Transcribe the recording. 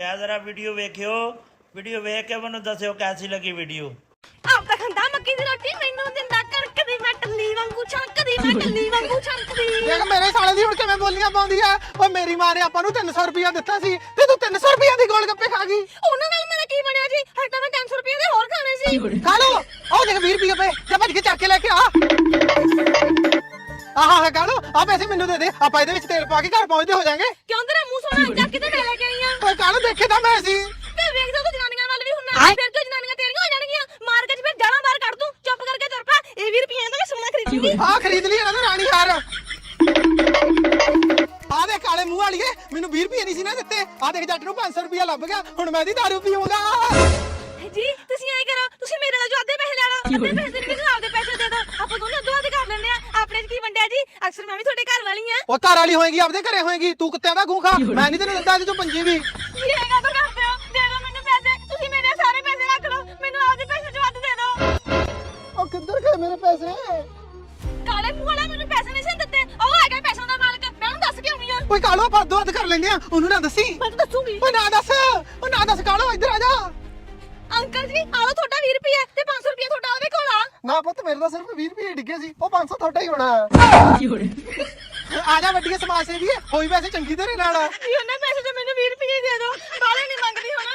जरा video वेखियो video वेख के मैनू दस्सियो कैसी लगी वीडियो। ਆਪ ਤਾਂ ਖੰਦਾ ਮੱਕੀ ਦੀ ਰੋਟੀ ਮੈਨੂੰ ਦਿੰਦਾ ਕਣਕਦੀ ਮੈਂ ਟੱਲੀ ਵਾਂਗੂ ਛਣਕਦੀ ਮੈਂ ਟੱਲੀ ਵਾਂਗੂ ਛਣਕਦੀ। ਦੇਖ ਮੇਰੇ ਸਾਲੇ ਦੀ ਹੁਣ ਕਿਵੇਂ ਬੋਲੀਆਂ ਪਾਉਂਦੀ ਆ। ਓ ਮੇਰੀ ਮਾਂ ਨੇ ਆਪਾਂ ਨੂੰ 300 ਰੁਪਇਆ ਦਿੱਤਾ ਸੀ ਤੇ ਤੂੰ 300 ਰੁਪਇਆ ਦੀ ਗੋਲ ਗੱਪੇ ਖਾ ਗਈ। ਉਹਨਾਂ ਨਾਲ ਮੇਰਾ ਕੀ ਬਣਿਆ ਜੀ? ਹਟਾ ਮੈਂ 300 ਰੁਪਏ ਦੇ ਹੋਰ ਖਾਣੇ ਸੀ। ਖਾ ਲੋ ਉਹ ਦੇਖ 20 ਰੁਪਏ ਪਏ ਜਾ ਭੱਜ ਕੇ ਚੱਕ ਕੇ ਲੈ ਕੇ ਆ। ਆਹ ਖਾ ਲੋ ਆ ਪੈਸੇ ਮੈਨੂੰ ਦੇ ਦੇ ਆਪਾਂ ਇਹਦੇ ਵਿੱਚ ਤੇਲ ਪਾ ਕੇ ਘਰ ਪਹੁੰਚਦੇ ਹੋ ਜਾਾਂਗੇ। ਕਿਉਂ ਤੇਰਾ ਮੂੰਹ ਸੋਹਣਾ ਚੱਕ ਕੇ ਤੇ ਮੈਂ ਲੈ ਕੇ ਆਈ ਆ। ਓਏ ਕੱਲ ਦੇਖੇ ਤਾਂ ਮੈਂ ਸੀ ਤੇ ਵੇਖਦਾ ਤੂੰ ਜਨਾਨੀਆਂ ਵੱਲ ਵੀ ਹੁੰਨਾ ਫਿਰ ਤੂੰ ਜਨਾਨੀਆਂ ਤੇਰੀਆਂ ਹੋ ਜਾਣਗੀਆਂ ਮਾਰ ਕੇ ਫਿਰ ਜਾਣਾ ਬਾਹਰ ਕੱਢ ਦੂੰ। ਚੁੱਪ ਕਰਕੇ ਤੁਰ ਪਾ। ਇਹ 20 ਰੁਪਏ ਦਾ ਸੋਨਾ ਖਰੀਦੂਗੀ। ਆ ਖਰੀਦ ਲਈ ਇਹਨਾਂ ਦਾ ਰਾਣੀ ਹਾਰ। ਆ ਦੇ ਕਾਲੇ ਮੂੰਹ ਵਾਲੀਏ ਮੈਨੂੰ 20 ਰੁਪਏ ਨਹੀਂ ਸੀ ਨਾ ਦਿੱਤੇ। ਆ ਦੇਖ ਜੱਟ ਨੂੰ 500 ਰੁਪਇਆ ਲੱਭ ਗਿਆ ਹੁਣ ਮੈਂ ਦੀ ਦਾਰੂ ਪੀਊਂਗਾ। ਜੀ ਤੁਸੀਂ ਐਂ ਕਰੋ ਤੁਸੀਂ ਮੇਰੇ ਨਾਲ ਜੋ ਅੱਧੇ ਪੈਸੇ ਲੈ ਲਓ ਅੱਧੇ ਪੈਸੇ ਮੈਨੂੰ ਆਪਦੇ ਪੈਸੇ ਦੇ ਦਿਓ ਆਪਾਂ ਦੋਨੇ ਅੱਧੋ ਅੱਧ ਕਰ ਲੈਂਦੇ ਆ। ਆਪਣੇ ਚ ਕੀ ਵੰਡਿਆ ਜੀ? ਅਕਸਰ ਮੈਂ ਵੀ ਤੁਹਾਡੇ ਘਰ ਵਾਲੀ ਆ। ਉਹ ਘਰ ਵਾਲੀ ਹੋਏਗੀ ਆਪਦੇ ਘਰੇ ਹੋਏਗੀ ਤੂੰ ਕੁੱਤਿਆਂ ਦਾ ਗੂੰ ਖਾ ਮੈਂ ਨਹੀਂ ਤੈਨੂੰ ਦਿੰਦਾ ਇਹਦੇ ਚੋਂ ਪੰਜੀ ਵੀ। ਇਹ ਹੈਗਾ ਤਾਂ ਕਰਦੇ ਹੋ ਦੇ ਦਿਓ ਮੈਨੂੰ ਪੈਸੇ। ਤੁਸੀਂ ਮੇਰੇ ਸਾਰੇ ਪੈਸੇ ਰੱਖ ਲਓ ਮੈਨੂੰ ਆਪਦੇ ਪੈਸੇ ਚ ਵੱਧ ਦੇ ਦਿਓ। ਉਹ ਕਿੱਧਰ ਗਏ ਮੇਰੇ ਪੈਸੇ? ਕਾਲੇ ਮੂੰਹ ਵਾਲਾ ਮੈਨੂੰ ਪੈਸੇ ਨਹੀਂ ਸੀ ਦਿੱਤੇ। ਉਹ ਹੈਗਾ ਪੈਸਿਆਂ ਦਾ ਮਾਲਕ ਮੈਂ ਉਹਨੂੰ ਦੱਸ ਕੇ ਆਉਣੀ ਆ। ਓਏ ਕਾਲੋ ਆਪਾਂ ਅੱਧੋ ਅੱਧ ਕਰ ਲੈਂਦੇ ਆ ਉਹਨੂੰ ਨਾ ਦੱਸੀ। ਮੈਂ ਤਾਂ ਦੱਸੂਗੀ। ਓਏ ਨਾ ਦੱਸ ਕਾਲੋ ਇੱਧਰ ਆ ਜਾ। ਅੰਕਲ ਜੀ ਆਹ ਲਓ ਤੁਹਾਡਾ 20 ਰੁਪਏ ਤੇ 500 ਰੁਪਏ ਤੁਹਾਡਾ ਉਹਦੇ ਕੋਲ ਆ। ਨਾ ਪੁੱਤ ਮੇਰੇ ਦਾ ਸਿਰਫ 20 ਰੁਪਏ ਡਿੱਗੇ ਸੀ ਉਹ 500 ਤੁਹਾਡਾ ਹੀ ਹੋਣਾ। ਆ ਜਾ ਵੱਡੀਏ ਸਮਾਜ ਸੇਵੀ ਹੋਈ ਵੈਸੇ ਚੰਗੀ ਤੇਰੇ ਨਾਲ। ਜੀ ਉਹਨਾਂ ਪੈਸੇ ਤੇ ਮੈਨੂੰ 20 ਰੁਪਏ ਦੇ ਦਿਓ ਬਾਲੇ ਨਹੀਂ ਮੰਗਦੀ ਹੁਣ।